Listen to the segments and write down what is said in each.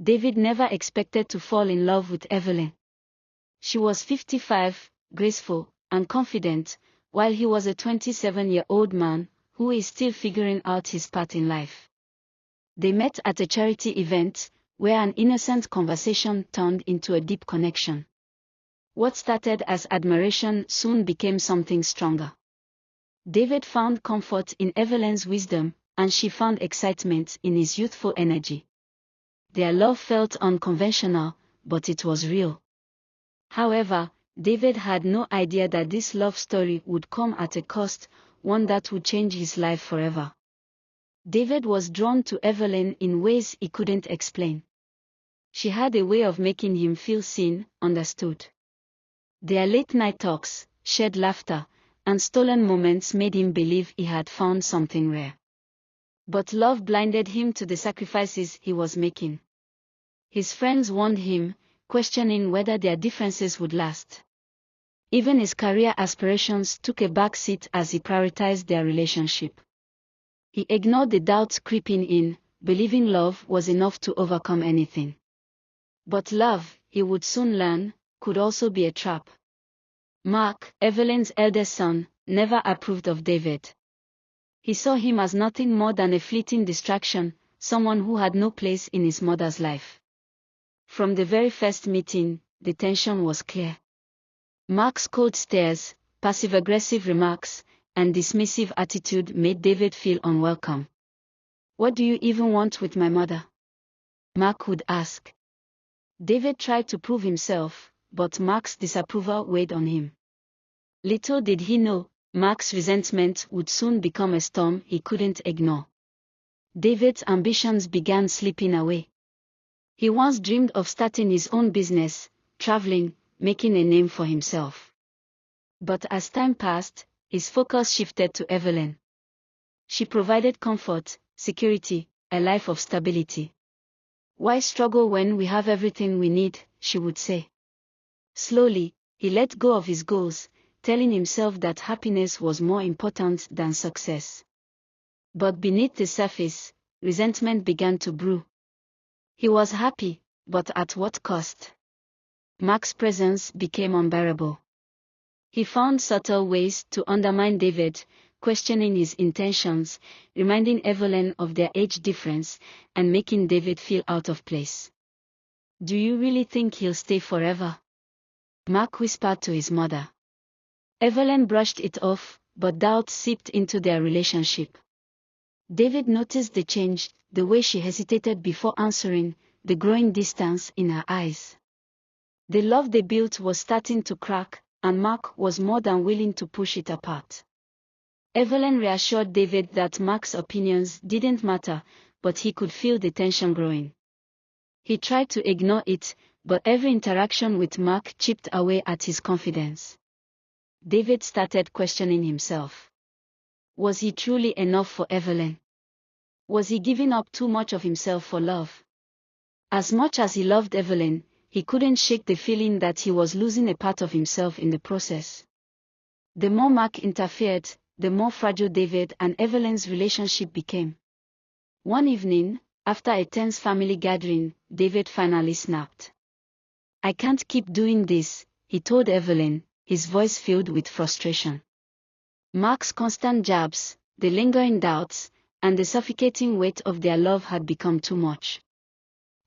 David never expected to fall in love with Evelyn. She was 55, graceful, and confident, while he was a 27-year-old man who is still figuring out his path in life. They met at a charity event, where an innocent conversation turned into a deep connection. What started as admiration soon became something stronger. David found comfort in Evelyn's wisdom, and she found excitement in his youthful energy. Their love felt unconventional, but it was real. However, David had no idea that this love story would come at a cost, one that would change his life forever. David was drawn to Evelyn in ways he couldn't explain. She had a way of making him feel seen, understood. Their late-night talks, shared laughter, and stolen moments made him believe he had found something rare. But love blinded him to the sacrifices he was making. His friends warned him, questioning whether their differences would last. Even his career aspirations took a backseat as he prioritized their relationship. He ignored the doubts creeping in, believing love was enough to overcome anything. But love, he would soon learn, could also be a trap. Mark, Evelyn's eldest son, never approved of David. He saw him as nothing more than a fleeting distraction, someone who had no place in his mother's life. From the very first meeting, the tension was clear. Mark's cold stares, passive-aggressive remarks, and dismissive attitude made David feel unwelcome. "What do you even want with my mother?" Mark would ask. David tried to prove himself, but Mark's disapproval weighed on him. Little did he know, Mark's resentment would soon become a storm he couldn't ignore. David's ambitions began slipping away. He once dreamed of starting his own business, traveling, making a name for himself. But as time passed, his focus shifted to Evelyn. She provided comfort, security, a life of stability. "Why struggle when we have everything we need?" she would say. Slowly, he let go of his goals, telling himself that happiness was more important than success. But beneath the surface, resentment began to brew. He was happy, but at what cost? Mark's presence became unbearable. He found subtle ways to undermine David, questioning his intentions, reminding Evelyn of their age difference, and making David feel out of place. "Do you really think he'll stay forever?" Mark whispered to his mother. Evelyn brushed it off, but doubt seeped into their relationship. David noticed the change, the way she hesitated before answering, the growing distance in her eyes. The love they built was starting to crack, and Mark was more than willing to push it apart. Evelyn reassured David that Mark's opinions didn't matter, but he could feel the tension growing. He tried to ignore it, but every interaction with Mark chipped away at his confidence. David started questioning himself. Was he truly enough for Evelyn? Was he giving up too much of himself for love? As much as he loved Evelyn, he couldn't shake the feeling that he was losing a part of himself in the process. The more Mark interfered, the more fragile David and Evelyn's relationship became. One evening, after a tense family gathering, David finally snapped. "I can't keep doing this," he told Evelyn, his voice filled with frustration. Mark's constant jabs, the lingering doubts, and the suffocating weight of their love had become too much.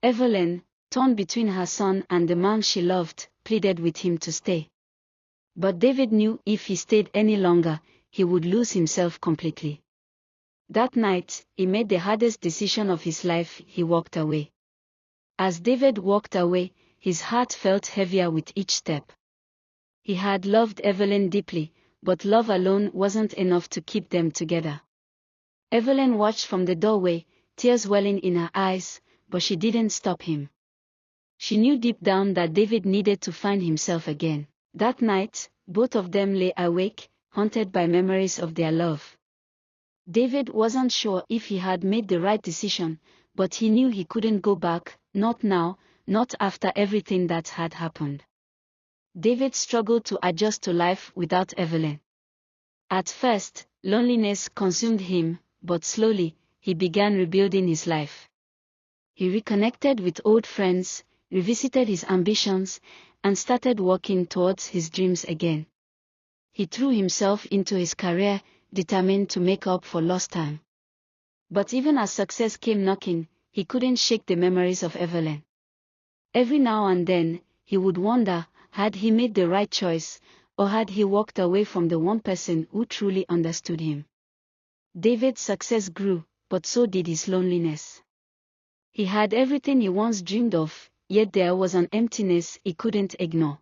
Evelyn, torn between her son and the man she loved, pleaded with him to stay. But David knew if he stayed any longer, he would lose himself completely. That night, he made the hardest decision of his life. He walked away. As David walked away, his heart felt heavier with each step. He had loved Evelyn deeply, but love alone wasn't enough to keep them together. Evelyn watched from the doorway, tears welling in her eyes, but she didn't stop him. She knew deep down that David needed to find himself again. That night, both of them lay awake, haunted by memories of their love. David wasn't sure if he had made the right decision, but he knew he couldn't go back, not now, not after everything that had happened. David struggled to adjust to life without Evelyn. At first, loneliness consumed him, but slowly, he began rebuilding his life. He reconnected with old friends, revisited his ambitions, and started working towards his dreams again. He threw himself into his career, determined to make up for lost time. But even as success came knocking, he couldn't shake the memories of Evelyn. Every now and then, he would wonder, had he made the right choice, or had he walked away from the one person who truly understood him? David's success grew, but so did his loneliness. He had everything he once dreamed of, yet there was an emptiness he couldn't ignore.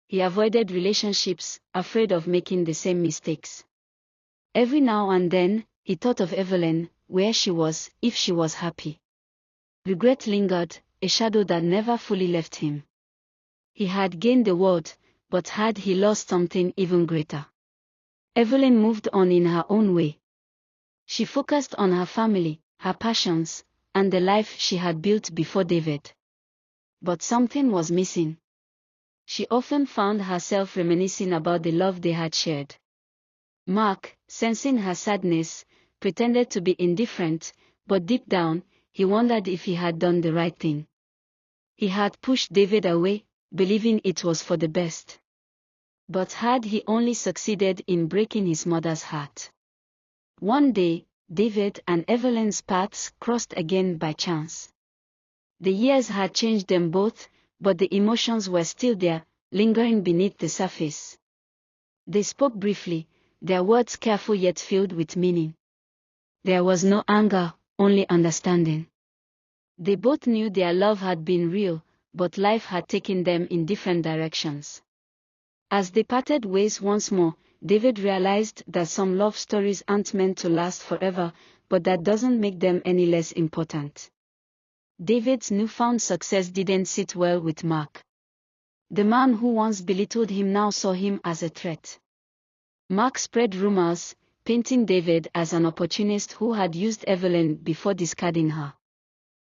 He avoided relationships, afraid of making the same mistakes. Every now and then, he thought of Evelyn, where she was, if she was happy. Regret lingered, a shadow that never fully left him. He had gained the world, but had he lost something even greater? Evelyn moved on in her own way. She focused on her family, her passions, and the life she had built before David. But something was missing. She often found herself reminiscing about the love they had shared. Mark, sensing her sadness, pretended to be indifferent, but deep down, he wondered if he had done the right thing. He had pushed David away, believing it was for the best. But had he only succeeded in breaking his mother's heart? One day, David and Evelyn's paths crossed again by chance. The years had changed them both, but the emotions were still there, lingering beneath the surface. They spoke briefly, their words careful yet filled with meaning. There was no anger, only understanding. They both knew their love had been real, but life had taken them in different directions. As they parted ways once more, David realized that some love stories aren't meant to last forever, but that doesn't make them any less important. David's newfound success didn't sit well with Mark. The man who once belittled him now saw him as a threat. Mark spread rumors, painting David as an opportunist who had used Evelyn before discarding her.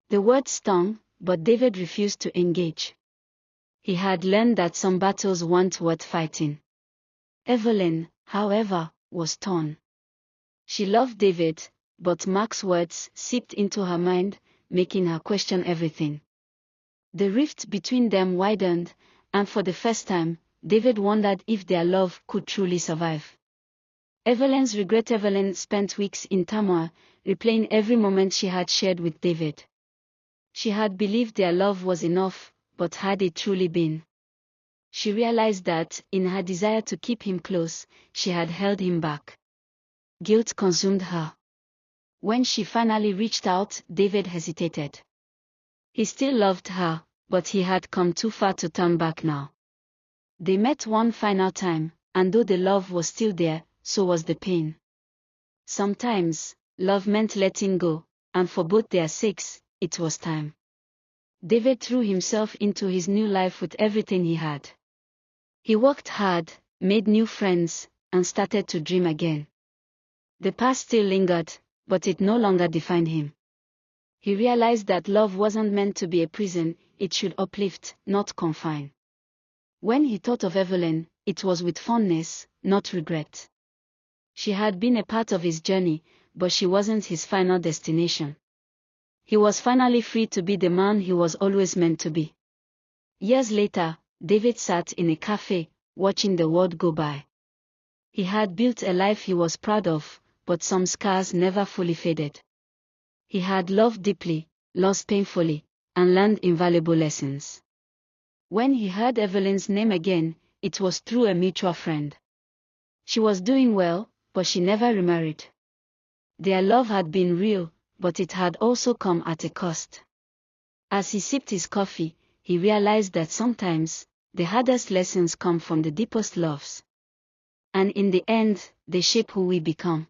The words stung, but David refused to engage. He had learned that some battles weren't worth fighting. Evelyn, however, was torn. She loved David, but Mark's words seeped into her mind, making her question everything. The rift between them widened, and for the first time, David wondered if their love could truly survive. Evelyn's regret. Evelyn spent weeks in turmoil, replaying every moment she had shared with David. She had believed their love was enough, but had it truly been? She realized that, in her desire to keep him close, she had held him back. Guilt consumed her. When she finally reached out, David hesitated. He still loved her, but he had come too far to turn back now. They met one final time, and though the love was still there, so was the pain. Sometimes, love meant letting go, and for both their sakes, it was time. David threw himself into his new life with everything he had. He worked hard, made new friends, and started to dream again. The past still lingered, but it no longer defined him. He realized that love wasn't meant to be a prison, it should uplift, not confine. When he thought of Evelyn, it was with fondness, not regret. She had been a part of his journey, but she wasn't his final destination. He was finally free to be the man he was always meant to be. Years later, David sat in a cafe, watching the world go by. He had built a life he was proud of, but some scars never fully faded. He had loved deeply, lost painfully, and learned invaluable lessons. When he heard Evelyn's name again, it was through a mutual friend. She was doing well, but she never remarried. Their love had been real, but it had also come at a cost. As he sipped his coffee, he realized that sometimes, the hardest lessons come from the deepest loves. And in the end, they shape who we become.